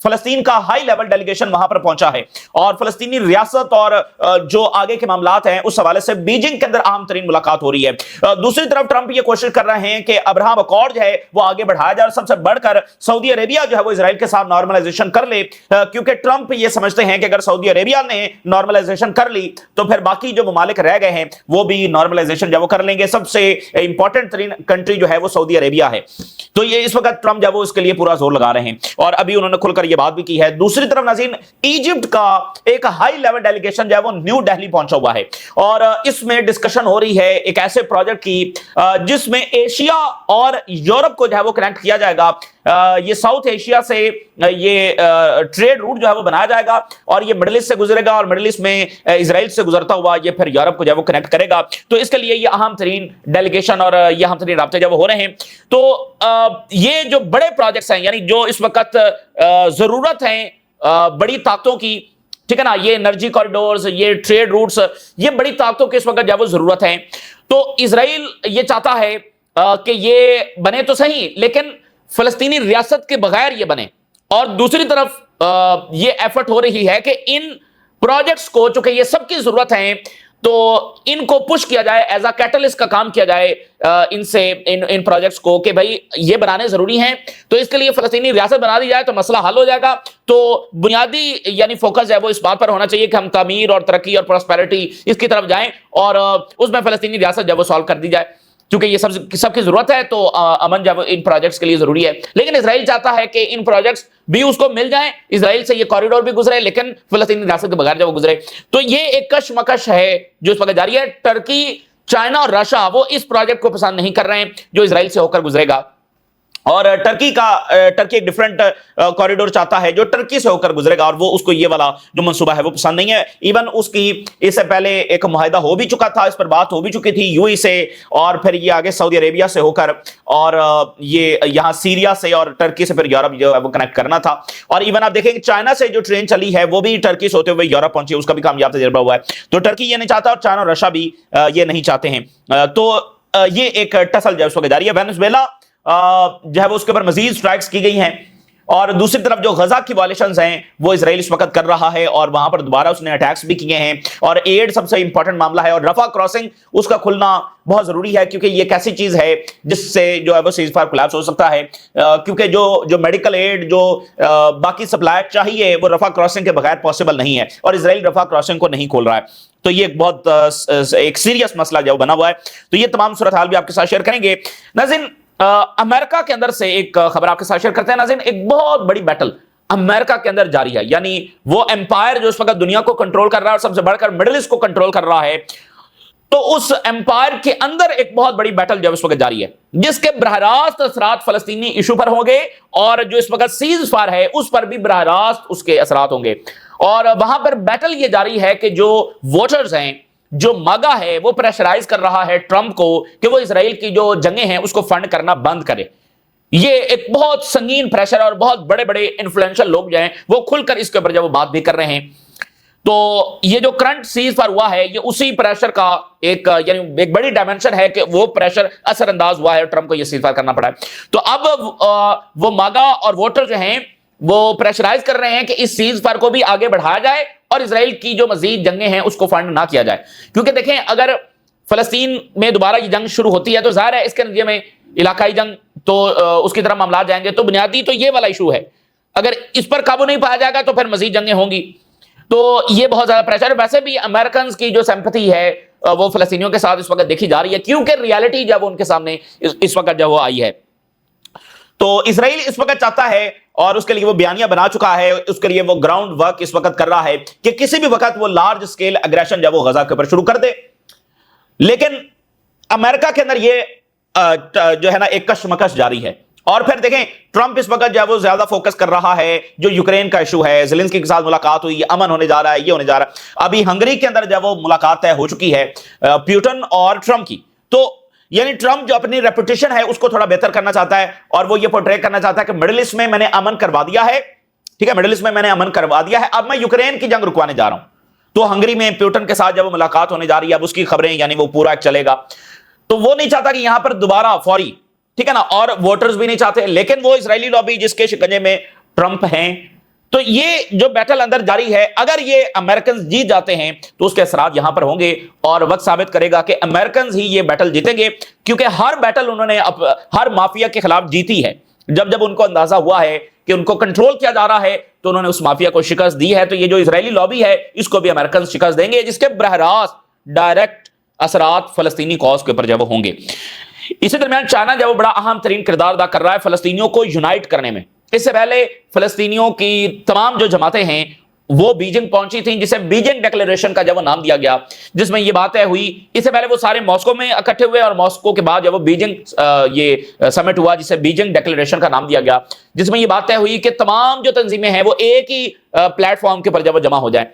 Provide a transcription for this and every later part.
फलस्तीन का high level delegation वहां पर पहुंचा है और फलस्तीनी रियासत और जो आगे के मामलात हैं उस हवाले से बीजिंग के अंदर अहम तरीन मुलाकात हो रही है। दूसरी तरफ ट्रंप ये कोशिश कर रहे हैं कि अब्राहम अकॉर्ड जो है वो आगे बढ़ाया जाए और सबसे बढ़कर सऊदी अरेबिया जो है वो इजराइल के साथ नॉर्मलाइजेशन कर ले, क्योंकि ट्रंप ये समझते हैं कि अगर सऊदी अरेबिया ने नॉर्मलाइजेशन कर ली तो फिर बाकी जो ममालिक रह गए हैं वो भी नॉर्मलाइजेशन जब वो कर लेंगे। सबसे इंपॉर्टेंट तरीन कंट्री जो है वो सऊदी अरेबिया है। तो ये इस वक्त ट्रंप जब वो इसके लिए पूरा जोर लगा रहे हैं और अभी उन्होंने खुलकर ये बात भी की है। दूसरी तरफ नाज़रीन, इजिप्ट का एक हाई लेवल डेलीगेशन जो है वो न्यू दिल्ली पहुंचा हुआ है और इसमें डिस्कशन हो रही है एक ऐसे प्रोजेक्ट की जिसमें एशिया और यूरोप को जो है वो कनेक्ट किया जाएगा। ये साउथ एशिया से ये ट्रेड रूट जो है वो बनाया जाएगा और ये मिडिल ईस्ट से गुजरेगा और मिडिल ईस्ट में इजराइल से गुजरता हुआ ये फिर यूरोप को जो है वो कनेक्ट करेगा। तो इसके लिए ये अहम तरीन डेलीगेशन और ये अहम तरीन राब्ते जो हो रहे हैं। तो ये जो बड़े प्रोजेक्ट्स हैं, यानी जो इस वक्त जरूरत है बड़ी ताकतों की, ठीक है ना, ये एनर्जी कॉरिडोर्स, ये ट्रेड रूट्स, ये बड़ी ताकतों की इस वक्त जो जरूरत है। तो इजराइल ये चाहता है कि ये बने तो सही लेकिन फलस्तीनी रियासत के बगैर ये बने, और दूसरी तरफ ये एफर्ट हो रही है कि इन प्रोजेक्ट्स को, चूंकि ये सबकी जरूरत है, तो इनको पुश किया जाए, एज अ कैटलिस्ट का काम किया जाए इनसे, इन प्रोजेक्ट्स को, कि भाई ये बनाने जरूरी हैं। तो इसके लिए फलस्तीनी रियासत बना दी जाए तो मसला हल हो जाएगा। तो बुनियादी यानी फोकस है वो इस बात पर होना चाहिए कि हम तामीर और तरक्की और प्रॉस्पेरिटी इसकी तरफ जाएं और उसमें फलस्तीनी रियासत जब वो सॉल्व कर दी जाए, क्योंकि ये सबकी जरूरत है। तो अमन जब इन प्रोजेक्ट्स के लिए जरूरी है, लेकिन इजराइल चाहता है कि इन प्रोजेक्ट्स भी उसको मिल जाएं, इजराइल से ये कॉरिडोर भी गुजरे लेकिन फलस्तीनी रियासत के बगैर जब वो गुजरे। तो ये एक कशमकश है जो इस वक्त जारी है। टर्की, चाइना और रशिया वो इस प्रोजेक्ट को पसंद नहीं कर रहे हैं जो इजराइल से होकर गुजरेगा, और टर्की एक डिफरेंट कॉरिडोर चाहता है जो टर्की से होकर गुजरेगा, और वो उसको ये वाला जो मंसूबा है वो पसंद नहीं है। इवन उसकी इससे पहले एक मुआहिदा हो भी चुका था, इस पर बात हो भी चुकी थी यूएई से, और फिर ये आगे सऊदी अरेबिया से होकर और ये यहाँ सीरिया से और टर्की से फिर यूरोप जो है वो कनेक्ट करना था। और इवन आप देखेंगे चाइना से जो ट्रेन चली है वो भी टर्की से होते हुए यूरोप पहुंची, उसका भी कामयाब तजुर्बा हुआ है। तो टर्की ये नहीं चाहता और चाइना और रशिया भी ये नहीं चाहते हैं। तो ये एक टसल जो है उस वक्त जारी है। वेनेजुएला जो है वो उसके ऊपर मजीद स्ट्राइक्स की गई हैं, और दूसरी तरफ जो गजा की वायलेशंस हैं वो इजराइल इस वक्त कर रहा है और वहां पर दोबारा उसने अटैक्स भी किए हैं। और एड सबसे इंपॉर्टेंट मामला है, और रफा क्रॉसिंग उसका खुलना बहुत जरूरी है, क्योंकि ये एक ऐसी चीज है जिससे जो है वो सीजफायर कोलैप्स हो सकता है, क्योंकि जो मेडिकल एड, जो बाकी सप्लाई चाहिए वो रफा क्रॉसिंग के बगैर पॉसिबल नहीं है, और इजराइल रफा क्रॉसिंग को नहीं खोल रहा है। तो ये बहुत एक सीरियस मसला जो बना हुआ है। तो ये तमाम सूरत हाल भी आपके साथ शेयर करेंगे। नाज़रीन, अमेरिका के अंदर से एक खबर आपके साथ शेयर करते हैं। नाज़रीन, एक बहुत बड़ी बैटल अमेरिका के अंदर जारी है, यानी वो एम्पायर जो इस वक्त दुनिया को कंट्रोल कर रहा है और सबसे बढ़कर मिडिल ईस्ट को कंट्रोल कर रहा है, तो उस एम्पायर के अंदर एक बहुत बड़ी बैटल जो इस वक्त जारी है, जिसके बरह रास्त असरात फलस्तीनी इशू पर होंगे, और जो इस वक्त सीज फायर है उस पर भी बरह रास्त उसके असरात होंगे। और वहां पर बैटल ये जारी है कि जो वोटर्स हैं, जो मागा है, वो प्रेशराइज कर रहा है ट्रंप को कि वो इजराइल की जो जंगें हैं उसको फंड करना बंद करे। ये एक बहुत संगीन प्रेशर, और बहुत बड़े बड़े इन्फ्लुएंशियल लोग जो हैं वो खुलकर इसके ऊपर जब वो बात भी कर रहे हैं। तो ये जो करंट सीज फायर हुआ है ये उसी प्रेशर का एक यानी एक बड़ी डायमेंशन है कि वो प्रेशर असरअंदाज हुआ है, ट्रंप को ये सीज फायर करना पड़ा है। तो अब वो मागा और वोटर जो हैं वो प्रेशराइज कर रहे हैं कि इस सीज फायर को भी आगे बढ़ाया जाए और इजराइल की जो मजीद जंगें हैं उसको फंड ना किया जाए, क्योंकि देखें अगर फलस्तीन में दोबारा ये जंग शुरू होती है तो जाहिर है इसके नतीजे में इलाकाई जंग तो उसकी तरफ मामला जाएंगे। तो बुनियादी तो ये वाला इशू है, अगर इस पर काबू नहीं पाया जाएगा तो फिर मजीद जंगें होंगी। तो ये बहुत ज्यादा प्रेशर है। वैसे भी अमेरिकन की जो सिंपैथी है वो फलस्तीनियों के साथ इस वक्त देखी जा रही है, क्योंकि रियलिटी जब उनके सामने इस वक्त जब वो आई है। तो इजराइल इस वक्त चाहता है, और उसके लिए वो बयानिया बना चुका है, उसके लिए वो ग्राउंड वर्क इस वक्त कर रहा है कि किसी भी वक्त वो लार्ज स्केल एग्रेशन जब वो गजा के ऊपर शुरू कर दे। लेकिन अमेरिका के अंदर ये जो है ना एक कशमकश जारी है। और फिर देखें ट्रंप इस वक्त जो है वो ज्यादा फोकस कर रहा है जो यूक्रेन का इशू है, ज़ेलेंस्की के साथ मुलाकात हुई, अमन होने जा रहा है, ये होने जा रहा है। अभी हंगरी के अंदर जब वो मुलाकात तय हो चुकी है पुतिन और ट्रंप की, तो यानी ट्रंप जो अपनी रेपुटेशन है उसको थोड़ा बेहतर करना चाहता है, और वो ये पोर्ट्रे करना चाहता है कि मिडिल ईस्ट में मैंने अमन करवा दिया है, ठीक है, मिडिल ईस्ट में मैंने अमन करवा दिया है, अब मैं यूक्रेन की जंग रुकवाने जा रहा हूं। तो हंगरी में पुतिन के साथ जब मुलाकात होने जा रही है, अब उसकी खबरें यानी वो पूरा चलेगा। तो वो नहीं चाहता कि यहां पर दोबारा फौरी, ठीक है ना, और वोटर्स भी नहीं चाहते, लेकिन वो इजरायली लॉबी जिसके शिकंजे में ट्रंप हैं, تو یہ جو بیٹل اندر جاری ہے، اگر یہ امریکنز جیت جاتے ہیں تو اس کے اثرات یہاں پر ہوں گے، اور وقت ثابت کرے گا کہ امریکنز ہی یہ بیٹل جیتیں گے، کیونکہ ہر بیٹل انہوں نے ہر مافیا کے خلاف جیتی ہے۔ جب جب ان کو اندازہ ہوا ہے کہ ان کو کنٹرول کیا جا رہا ہے تو انہوں نے اس مافیا کو شکست دی ہے۔ تو یہ جو اسرائیلی لابی ہے اس کو بھی امریکنز شکست دیں گے، جس کے براہ راست ڈائریکٹ اثرات فلسطینی کاز کے اوپر جب ہوں گے۔ اسی درمیان چائنا جب وہ بڑا اہم ترین کردار ادا کر رہا ہے فلسطینیوں کو یونائٹ کرنے میں۔ اس سے پہلے فلسطینیوں کی تمام جو جماعتیں ہیں وہ بیجنگ پہنچی تھیں، جسے بیجنگ ڈیکلیریشن کا جب وہ نام دیا گیا، جس میں یہ بات طے ہوئی۔ اس سے پہلے وہ سارے ماسکو میں اکٹھے ہوئے، اور ماسکو کے بعد جب وہ بیجنگ یہ سمٹ ہوا جسے بیجنگ ڈیکلیریشن کا نام دیا گیا، جس میں یہ بات طے ہوئی کہ تمام جو تنظیمیں ہیں وہ ایک ہی پلیٹ فارم کے اوپر جب وہ جمع ہو جائیں۔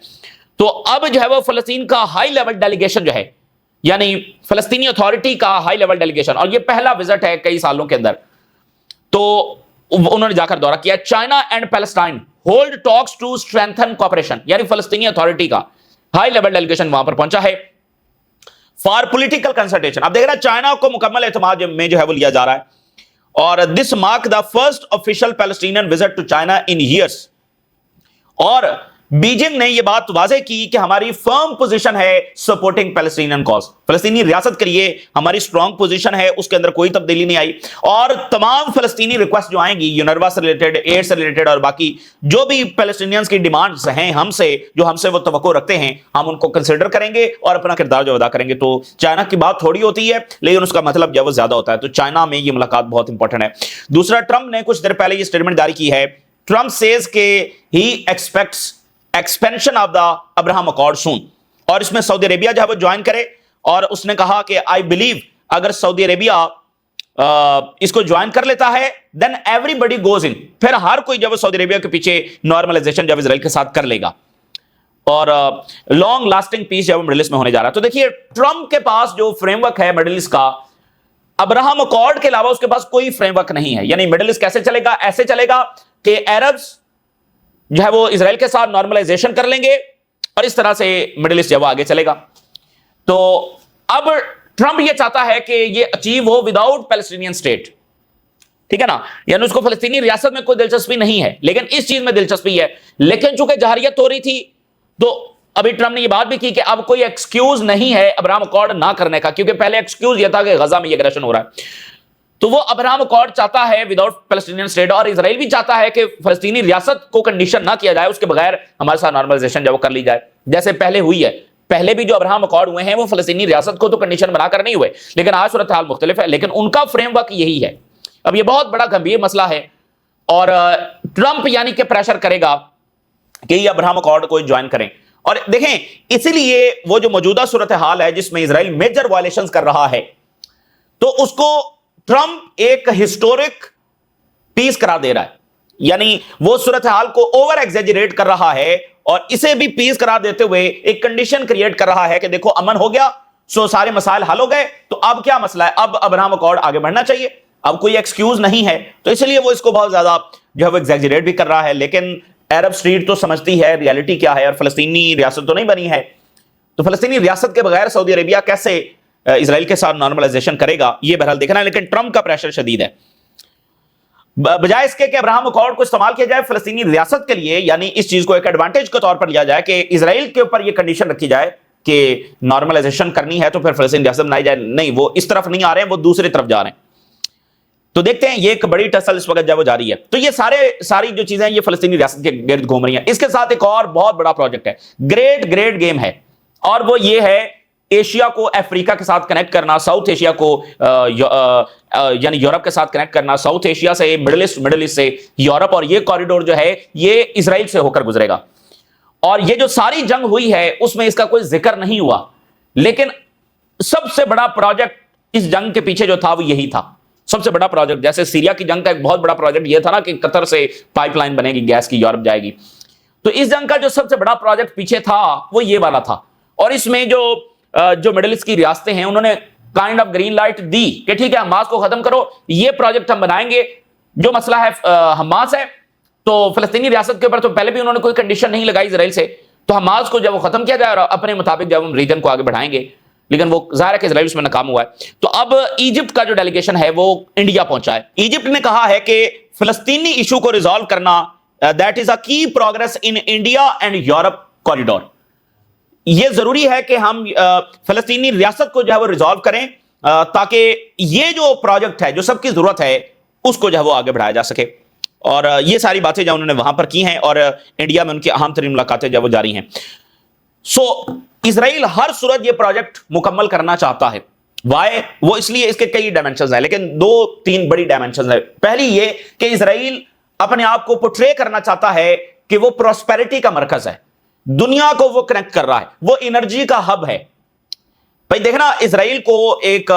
تو اب جو ہے وہ فلسطین کا ہائی لیول ڈیلیگیشن جو ہے، یعنی فلسطینی اتھارٹی کا ہائی لیول ڈیلیگیشن، اور یہ پہلا وزٹ ہے کئی سالوں کے اندر، تو انہوں نے جا کر دورہ کیا۔ China and Palestine hold talks to strengthen cooperation, یعنی فلسطینی اتھارٹی کا ہائی لیول ڈیلیگیشن وہاں پر پہنچا ہے فار پولیٹیکل کنسلٹیشن۔ اب دیکھ رہا چائنا کو مکمل اعتماد میں جو ہے وہ لیا جا رہا ہے، اور this mark the first official Palestinian visit to China in years. اور بیجنگ نے یہ بات واضح کی کہ ہماری فرم پوزیشن ہے سپورٹنگ پیلسٹینین کاز، فلسطینی ریاست کے لیے ہماری اسٹرانگ پوزیشن ہے، اس کے اندر کوئی تبدیلی نہیں آئی۔ اور تمام فلسطینی ریکویسٹ جو آئیں گی یونروا سے ریلیٹڈ، ایڈ سے ریلیٹڈ، اور باقی جو بھی پیلسٹینینز کی ڈیمانڈز ہیں ہم سے، جو ہم سے وہ توقع رکھتے ہیں، ہم ان کو کنسیڈر کریں گے اور اپنا کردار جو ادا کریں گے۔ تو چائنا کی بات تھوڑی ہوتی ہے لیکن اس کا مطلب جو وہ زیادہ ہوتا ہے، تو چائنا میں یہ ملاقات بہت امپورٹنٹ ہے۔ دوسرا، ٹرمپ نے کچھ دیر پہلے یہ اسٹیٹمنٹ جاری کی ہے۔ ٹرمپ سیز کہ he expects expansion of the Abraham accord soon, اور اس میں سعودی عربیہ جو ہے وہ جوائن کرے، اور اس نے کہا کہ آئی بلیو اگر سعودی عربیہ اس کو جوائن کر لیتا ہے then every body goes in, پھر ہر کوئی جب سعودی عربیہ کے پیچھے نارملائزیشن جب اسرائیل کے ساتھ کر لے گا، اور لانگ لاسٹنگ پیس جب مڈل ایسٹ میں ہونے جا رہا ہے۔ تو دیکھیے ٹرمپ کے پاس جو فریم ورک ہے مڈل ایسٹ کا، ابراہم اکارڈ کے علاوہ اس کے پاس کوئی فریم ورک نہیں ہے۔ یعنی مڈل ایسٹ کیسے چلے گا؟ ایسے چلے گا کہ عربز جو ہے وہ اسرائیل کے ساتھ نارملائزیشن کر لیں گے، اور اس طرح سے مڈل ایسٹ جو وہ آگے چلے گا۔ تو اب ٹرمپ یہ چاہتا ہے کہ یہ اچیو ہو وداؤٹ پیلسٹینین اسٹیٹ، ٹھیک ہے نا، یعنی اس کو فلسطینی ریاست میں کوئی دلچسپی نہیں ہے، لیکن اس چیز میں دلچسپی ہے۔ لیکن چونکہ جہریت ہو رہی تھی تو ابھی ٹرمپ نے یہ بات بھی کی کہ اب کوئی ایکسکیوز نہیں ہے ابراہم اکارڈ نہ کرنے کا، کیونکہ پہلے ایکسکیوز یہ تھا کہ غزہ میں یہ اگریشن ہو رہا ہے۔ تو وہ ابراہم اکارڈ چاہتا ہے وداؤٹ پیلسٹینین اسٹیٹ، اور اسرائیل بھی چاہتا ہے کہ فلسطینی ریاست کو کنڈیشن نہ کیا جائے، اس کے بغیر ہمارے ساتھ نارملائزیشن جب وہ کر لی جائے، جیسے پہلے ہوئی ہے۔ پہلے بھی جو ابراہم اکارڈ ہوئے ہیں وہ فلسطینی ریاست کو تو کنڈیشن بنا کر نہیں ہوئے، لیکن آج صورتحال مختلف ہے، لیکن ان کا فریم ورک یہی ہے۔ اب یہ بہت بڑا گمبھیر مسئلہ ہے، اور ٹرمپ یعنی کہ پریشر کرے گا کہ یہ ابراہم اکارڈ کو جوائن کریں۔ اور دیکھیں اسی لیے وہ جو موجودہ صورتحال ہے جس میں اسرائیل میجر وائلیشنز کر رہا ہے، تو اس کو ٹرمپ ایک ہسٹورک پیس قرار دے رہا ہے، یعنی وہ صورتحال کو اوور ایگزیجریٹ کر رہا ہے، اور اسے بھی پیس قرار دیتے ہوئے ایک کنڈیشن کریٹ کر رہا ہے کہ دیکھو امن ہو گیا، سو سارے مسائل حل ہو گئے، تو اب کیا مسئلہ ہے؟ اب ابراہم اکارڈ آگے بڑھنا چاہیے، اب کوئی ایکسکیوز نہیں ہے۔ تو اس لیے وہ اس کو بہت زیادہ جو ہے وہ ایگزیجریٹ بھی کر رہا ہے، لیکن عرب اسٹریٹ تو سمجھتی ہے ریالٹی کیا ہے، اور فلسطینی ریاست تو نہیں بنی ہے۔ تو فلسطینی ریاست کے بغیر سعودی عربیہ کیسے اسرائیل کے ساتھ نارملائزیشن کرے گا، یہ بہرحال دیکھنا ہے، لیکن ٹرمپ کا پریشر شدید ہے۔ بجائے اس کے کہ ابراہم اکارڈ کو استعمال کیا جائے فلسطینی ریاست کے لیے، یعنی اس چیز کو ایک ایڈوانٹیج کے طور پر لیا جائے کہ اسرائیل کے اوپر یہ کنڈیشن رکھی جائے کہ نارملائزیشن کرنی ہے تو پھر فلسطینی ریاست بنائی جائے، نہیں، وہ اس طرف نہیں آ رہے ہیں، وہ دوسری طرف جا رہے ہیں۔ تو دیکھتے ہیں یہ ایک بڑی ٹسل اس وقت جب وہ جاری ہے۔ تو یہ ساری جو چیزیں یہ فلسطینی ریاست کے گرد گھوم رہی ہیں۔ اس کے ساتھ ایک اور بہت بڑا پروجیکٹ ہے، گریٹ گیم ہے، اور وہ یہ ہے ایشیا کو افریقہ کے ساتھ کنیکٹ کرنا، ساؤتھ ایشیا کو یعنی یورپ کے ساتھ کنیکٹ کرنا، ساؤتھ ایشیا سے مڈل ایسٹ سے یورپ، اور یہ کوریڈور جو ہے یہ اسرائیل سے ہو کر گزرے گا۔ اور یہ جو ساری جنگ ہوئی ہے اس میں اس کا کوئی ذکر نہیں ہوا، لیکن سب سے بڑا پروجیکٹ اس جنگ کے پیچھے جو تھا وہ یہی تھا، سب سے بڑا پروجیکٹ۔ جیسے سیریا کی جنگ کا ایک بہت بڑا پروجیکٹ یہ تھا نا کہ قطر سے پائپ لائن بنے گی گیس کی، یورپ جائے گی، تو اس جنگ کا جو سب سے بڑا پروجیکٹ پیچھے تھا وہ یہ والا تھا۔ اور اس میں جو مڈل ایسٹ کی ریاستیں ہیں انہوں نے کائنڈ آف گرین لائٹ دی کہ ٹھیک ہے حماس کو ختم کرو، یہ پروجیکٹ ہم بنائیں گے۔ جو مسئلہ ہے حماس ہے، تو فلسطینی ریاست کے اوپر تو پہلے بھی انہوں نے کوئی کنڈیشن نہیں لگائی اسرائیل سے، تو حماس کو جب وہ ختم کیا جائے اور اپنے مطابق جب ہم ریجن کو آگے بڑھائیں گے، لیکن وہ ظاہر ہے کہ اسرائیل اس میں ناکام ہوا ہے۔ تو اب ایجپٹ کا جو ڈیلیگیشن ہے وہ انڈیا پہنچا ہے۔ ایجپٹ نے کہا ہے کہ فلسطینی ایشو کو ریزالو کرنا दैट इज अ की progress in India and Europe corridor. ये जरूरी है कि हम फलस्तीनी रियासत को जो है वो रिजॉल्व करें, ताकि ये जो प्रोजेक्ट है, जो सबकी जरूरत है, उसको जो है वो आगे बढ़ाया जा सके। और ये सारी बातें जो उन्होंने वहां पर की हैं, और इंडिया में उनकी अहम तरीन मुलाकातें जो वो जारी हैं। सो इजराइल हर सूरत ये प्रोजेक्ट मुकम्मल करना चाहता है। वाई? वो इसलिए, इसके कई डायमेंशंस हैं, लेकिन 2-3 बड़ी डायमेंशंस हैं। पहली ये कि इजराइल अपने आप को पोर्ट्रे करना चाहता है कि वो प्रॉस्पेरिटी का मरकज है, दुनिया को वो कनेक्ट कर रहा है, वो एनर्जी का हब है। भाई देखना, इजराइल को एक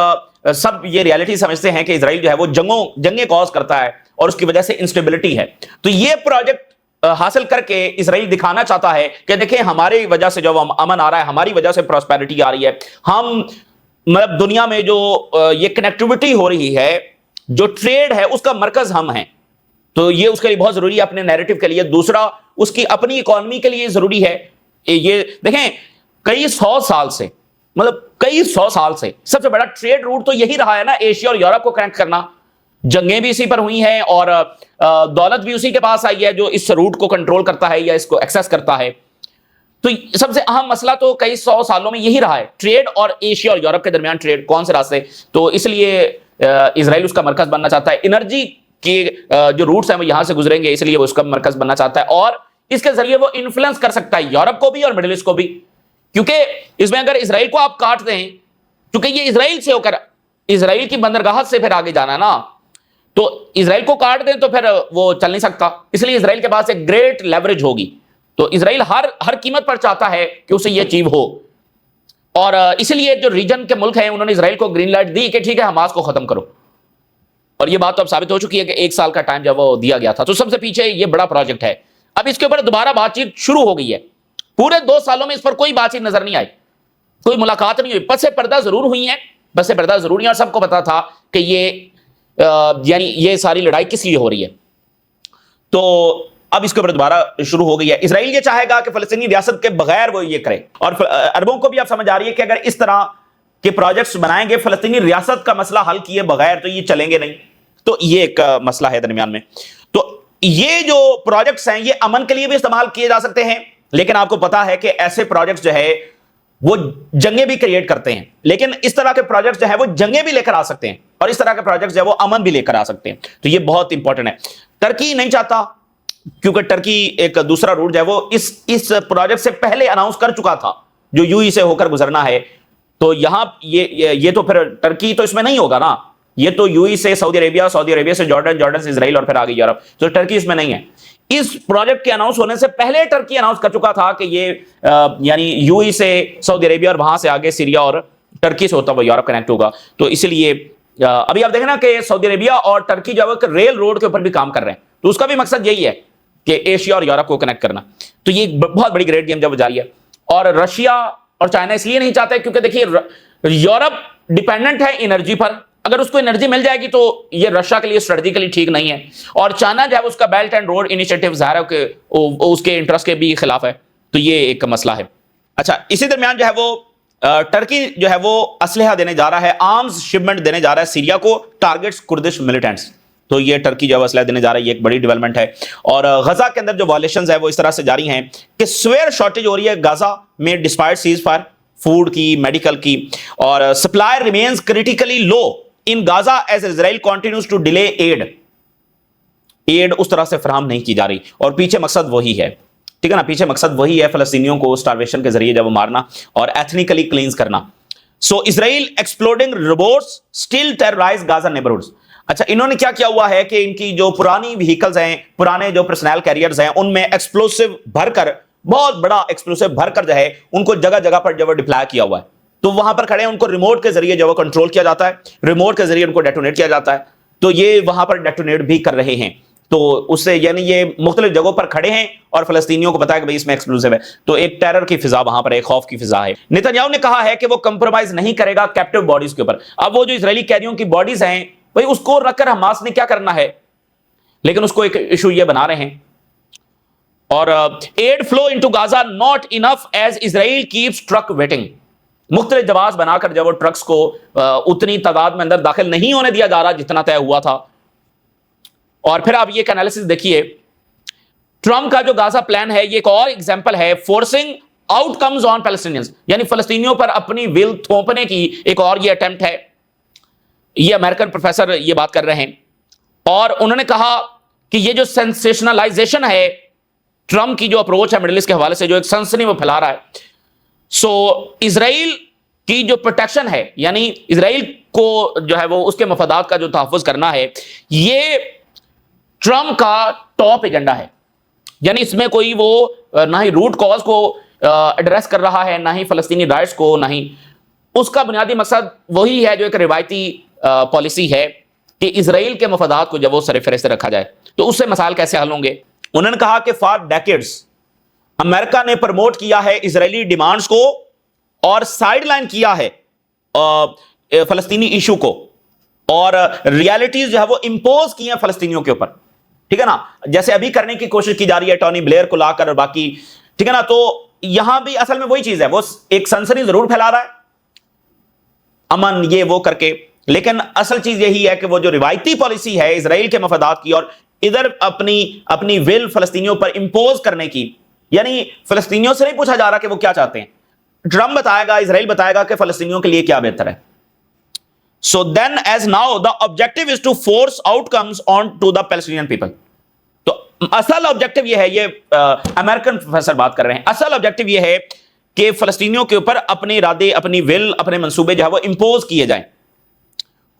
सब ये रियलिटी समझते हैं कि इजराइल जो है वो जंगें कॉज करता है और उसकी वजह से इंस्टेबिलिटी है। तो ये प्रोजेक्ट हासिल करके इजराइल दिखाना चाहता है कि देखें, हमारी वजह से जो अमन आ रहा है, हमारी वजह से प्रॉस्पेरिटी आ रही है। हम मतलब दुनिया में जो ये कनेक्टिविटी हो रही है, जो ट्रेड है, उसका मरकज हम हैं। तो ये उसके लिए बहुत जरूरी है, अपने नैरेटिव के लिए। दूसरा, उसकी अपनी इकोनॉमी के लिए जरूरी है। ये देखें, कई सौ साल से सबसे बड़ा ट्रेड रूट तो यही रहा है ना, एशिया और यूरोप को कनेक्ट करना। जंगें भी इसी पर हुई हैं और दौलत भी उसी के पास आई है जो इस रूट को कंट्रोल करता है या इसको एक्सेस करता है। तो सबसे अहम मसला तो कई सौ सालों में यही रहा है, ट्रेड, और एशिया और यूरोप के दरमियान ट्रेड, कौन से रास्ते। तो इसलिए इजराइल उसका मरकज बनना चाहता है। एनर्जी के जो रूट्स हैं वो यहां से गुजरेंगे, इसलिए वो उसका मरकज बनना चाहता है, और इसके जरिए वो इन्फ्लुएंस कर सकता है यूरोप को भी और मिडिल ईस्ट को भी। क्योंकि इसमें अगर इजराइल को आप काट दें, क्योंकि ये इजराइल से होकर इजराइल की बंदरगाह से फिर आगे जाना ना, तो इजराइल को काट दें तो फिर वो चल नहीं सकता। इसलिए इजराइल के पास एक ग्रेट लेवरेज होगी। तो इजराइल हर कीमत पर चाहता है कि उसे ये अचीव हो, और इसलिए जो रीजन के मुल्क हैं उन्होंने इजराइल को ग्रीन लाइट दी कि ठीक है, हमास को खत्म करो। और ये बात तो अब साबित हो चुकी है कि 1 साल का टाइम जब वो दिया गया था। तो सबसे पीछे ये बड़ा प्रोजेक्ट है। अब इसके ऊपर दोबारा बातचीत शुरू हो गई है। पूरे 2 सालों में इस पर कोई बातचीत नजर नहीं आई, कोई मुलाकात नहीं हुई। पसे पर्दा जरूर हुई है, पसे पर्दा जरूर, और सबको पता था कि यानी ये सारी लड़ाई किस लिए हो रही है। तो अब इसके ऊपर दोबारा शुरू हो गई है। इजराइल ये चाहेगा कि फलस्तीनी रियासत के बगैर वो ये करे, और अरबों को भी अब समझ आ रही है कि अगर इस तरह के प्रोजेक्ट्स बनाएंगे फलस्तीनी रियासत का मसला हल किए बगैर, तो ये चलेंगे नहीं। तो ये एक मसला है दरमियान में। तो ये जो प्रोजेक्ट्स हैं ये अमन के लिए भी इस्तेमाल किए जा सकते हैं, लेकिन आपको पता है कि ऐसे प्रोजेक्ट्स जो है वो जंगें भी क्रिएट करते हैं। लेकिन इस तरह के प्रोजेक्ट्स जो है वो जंगें भी लेकर आ सकते हैं, और इस तरह के प्रोजेक्ट्स जो है वो अमन भी लेकर आ सकते हैं। तो ये बहुत इंपॉर्टेंट है। टर्की नहीं चाहता, क्योंकि टर्की एक दूसरा रूट जो है वो इस प्रोजेक्ट से पहले अनाउंस कर चुका था, जो यूई से होकर गुजरना है। तो यहां ये तो फिर टर्की तो इसमें नहीं होगा ना, ये तो यूई से सऊदी अरेबिया, सऊदी अरेबिया से जॉर्डन, जॉर्डन से इजराइल, और फिर आगे यूरोप। तो टर्की इसमें नहीं है। इस प्रोजेक्ट के अनाउंस होने से पहले टर्की अनाउंस कर चुका था कि ये यानी यूई से सऊदी अरेबिया और वहां से आगे सीरिया और टर्की से होता हुआ यूरोप कनेक्ट होगा। तो इसलिए अभी आप देखें ना कि सऊदी अरेबिया और टर्की जो है रेल रोड के ऊपर भी काम कर रहे हैं। तो उसका भी मकसद यही है कि एशिया और यूरोप को कनेक्ट करना। तो ये बहुत बड़ी ग्रेट गेम जब जारी है। और रशिया और चाइना इसलिए नहीं चाहते क्योंकि देखिए, यूरोप डिपेंडेंट है एनर्जी पर। अगर उसको एनर्जी मिल जाएगी तो ये रशिया के लिए स्ट्रेटेजिकली ठीक नहीं है। और चाइना जो है उसका बेल्ट एंड रोड इनिशिएटिव ज़ाहिर है कि उसके इंटरेस्ट के भी खिलाफ है। तो ये एक मसला है। अच्छा, इसी दरमियान जो है वो टर्की जो है वो असलहा देने जा रहा है, आर्म्स शिपमेंट देने जा रहा है सीरिया को, टारगेट्स कुर्दिश मिलिटेंट्स। तो ये टर्की जो है असलहा देने जा रहा है, ये एक बड़ी डेवलपमेंट है। और गजा के अंदर जो वायलेशंस है वो इस तरह से जारी हैं कि स्वेयर शॉर्टेज हो रही है गाजा में डिस्पाइट सीज फायर, फूड की, मेडिकल की, और supply remains critically low in Gaza as Israel continues to delay aid उस तरह से फराहम नहीं की जा रही। और पीछे मकसद वही है, ठीक है ना, पीछे मकसद वही है, फलस्तीनियों को स्टारवेशन के जरिए जब मारना और एथनिकली क्लींस करना। So Israel exploding robots still terrorize Gaza neighbourhoods. अच्छा, इन्होंने क्या किया हुआ है कि इनकी जो पुरानी व्हीकल्स हैं, पुराने जो पर्सनल कैरियर्स हैं, उनमें एक्सप्लोसिव भरकर, बहुत बड़ा एक्सप्लोसिव भरकर जो है उनको जगह जगह पर जब डिप्लॉय किया हुआ है। तो वहां पर खड़े हैं, उनको रिमोट के जरिए जो कंट्रोल किया जाता है, रिमोट के जरिए उनको डेटोनेट किया जाता है। तो ये वहां पर डेटोनेट भी कर रहे हैं। तो उससे यानी ये मुख्तलिफ जगहों पर खड़े हैं और फलस्तीनियों को पता है कि भाई इसमें एक्सप्लोसिव है। तो एक टेरर की फिजा वहां पर, एक खौफ की फिजा है। नेतन्याहू ने कहा है कि वो कंप्रोमाइज नहीं करेगा कैप्टिव बॉडीज के ऊपर। अब वो जो इजरायली कैदियों की बॉडीज हैं भाई, उसको रखकर हमास ने क्या करना है, लेकिन उसको एक इशू ये बना रहे हैं। और aid flow into Gaza not enough as Israel keeps truck waiting. मुख्तलिफ जवाब बनाकर जब वो ट्रक्स को उतनी तादाद में अंदर दाखिल नहीं होने दिया जा रहा जितना तय हुआ था। और फिर आप ये एनालिसिस देखिए, ٹرمپ کا جو غازہ پلان ہے یہ ایک اور ایگزامپل ہے forcing out comes on Palestinians, یعنی فلسطینیوں پر اپنی ول تھوپنے کی ایک اور یہ اٹیمپٹ ہے. یہ امریکن پروفیسر یہ بات کر رہے ہیں اور انہوں نے کہا کہ یہ جو سینسیشنلائزیشن ہے ٹرمپ کی جو اپروچ ہے مڈل ایسٹ کے حوالے سے، جو ایک سنسنی وہ پھیلا رہا ہے، سو اسرائیل کی جو پروٹیکشن ہے، یعنی اسرائیل کو جو ہے وہ اس کے مفادات کا جو تحفظ کرنا ہے، یہ ٹرمپ کا ٹاپ ایجنڈا ہے. یعنی اس میں کوئی وہ نہ ہی روٹ کاز کو ایڈریس کر رہا ہے، نہ ہی فلسطینی رائٹس کو، نہ ہی اس کا بنیادی مقصد وہی ہے جو ایک روایتی پالیسی ہے کہ اسرائیل کے مفادات کو جب وہ سر فہرست رکھا جائے تو اس سے مسائل کیسے حل ہوں گے. انہوں نے کہا کہ فار ڈیکیڈز امریکہ نے پروموٹ کیا ہے اسرائیلی ڈیمانڈز کو اور سائیڈ لائن کیا ہے فلسطینی ایشو کو، اور ریالٹیز جو ہے وہ امپوز کی ہیں فلسطینیوں کے اوپر، ٹھیک ہے نا، جیسے ابھی کرنے کی کوشش کی جا رہی ہے ٹونی بلیئر کو لا کر اور باقی، ٹھیک ہے نا. تو یہاں بھی اصل میں وہی چیز ہے، وہ ایک سنسنی ضرور پھیلا رہا ہے امن یہ وہ کر کے، لیکن اصل چیز یہی ہے کہ وہ جو روایتی پالیسی ہے اسرائیل کے مفادات کی اور ادھر اپنی ول فلسطینیوں پر امپوز کرنے کی، یعنی فلسطینیوں سے نہیں پوچھا جا رہا کہ وہ کیا چاہتے ہیں، ٹرمپ بتائے گا، اسرائیل بتائے گا کہ فلسطینیوں کے لیے کیا بہتر ہے. So then as now the objective is to force outcomes on to the Palestinian people. تو اصل آبجیکٹو یہ ہے، یہ امریکن پروفیسر بات کر رہے ہیں، اصل آبجیکٹو یہ ہے کہ فلسطینیوں کے اوپر اپنے ارادے، اپنی ول، اپنے منصوبے جو ہے وہ امپوز کیے جائیں.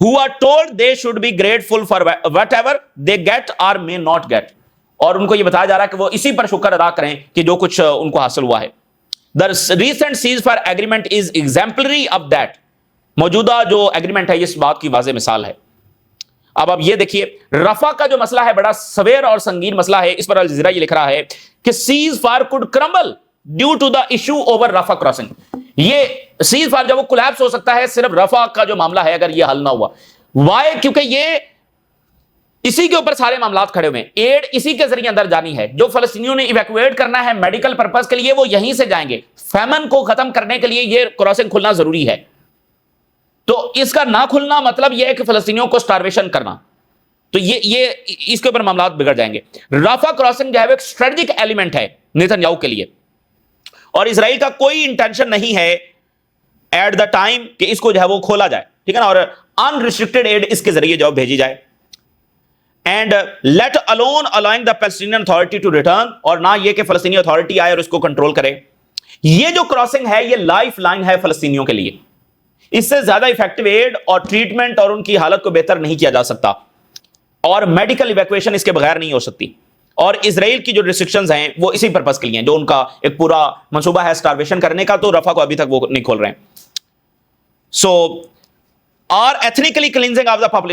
Who are told they should be grateful for whatever they get or may not get. اور ان کو یہ بتایا جا رہا ہے کہ وہ اسی پر شکر ادا کریں کہ جو کچھ ان کو حاصل ہوا ہے. The recent ceasefire agreement is exemplary of that. موجودہ جو ایگریمنٹ ہے اس بات کی واضح مثال ہے. اب آپ یہ دیکھیے رفح کا جو مسئلہ ہے بڑا سویر اور سنگین مسئلہ ہے، اس پر الجزیرہ یہ لکھ رہا ہے کہ cease fire could crumble due to the issue over Rafah crossing. یہ سیز فائر جب وہ کولیپس ہو سکتا ہے صرف رفح کا جو معاملہ ہے اگر یہ حل نہ ہوا. وائے؟ کیونکہ یہ اسی کے اوپر سارے معاملات کھڑے ہوئے ہیں، ایڈ اسی کے ذریعے اندر جانی ہے، جو فلسطینیوں نے ایویکویٹ کرنا ہے میڈیکل پرپز کے لیے وہ یہیں سے جائیں گے. فیمن کو ختم کرنے کے لیے یہ کراسنگ کھلنا ضروری ہے. تو اس کا نہ کھلنا مطلب یہ ہے کہ فلسطینیوں کو سٹارویشن کرنا، تو یہ اس کے اوپر معاملات بگڑ جائیں گے. رفح کراسنگ جو ہے وہ ایک اسٹریٹجک ایلیمنٹ ہے نیتن یاہو کے لیے، اور اسرائیل کا کوئی انٹینشن نہیں ہے ایٹ دا ٹائم کہ اس کو جو ہے وہ کھولا جائے، ٹھیک ہے نا، اور انریسٹرکٹڈ ایڈ اس کے ذریعے جو بھیجی جائے. And let alone allowing the Palestinian Authority to return، اور نہ یہ کہ فلسطینی اتھارٹی آئے اور اس کو کنٹرول کرے. یہ جو کراسنگ ہے یہ لائف لائن ہے فلسطینیوں کے لیے، اس سے زیادہ افیکٹو ایڈ اور ٹریٹمنٹ اور ان کی حالت کو بہتر نہیں کیا جا سکتا، اور میڈیکل ایویکویشن اس کے بغیر نہیں ہو سکتی. اور اسرائیل کی جو ریسٹرکشنز ہیں وہ اسی پرپس کے لیے ہیں، جو ان کا ایک پورا منصوبہ ہے سٹارویشن کرنے کا، تو رفح کو ابھی تک وہ نہیں کھول رہے ہیں. So are ethnically cleansing of the population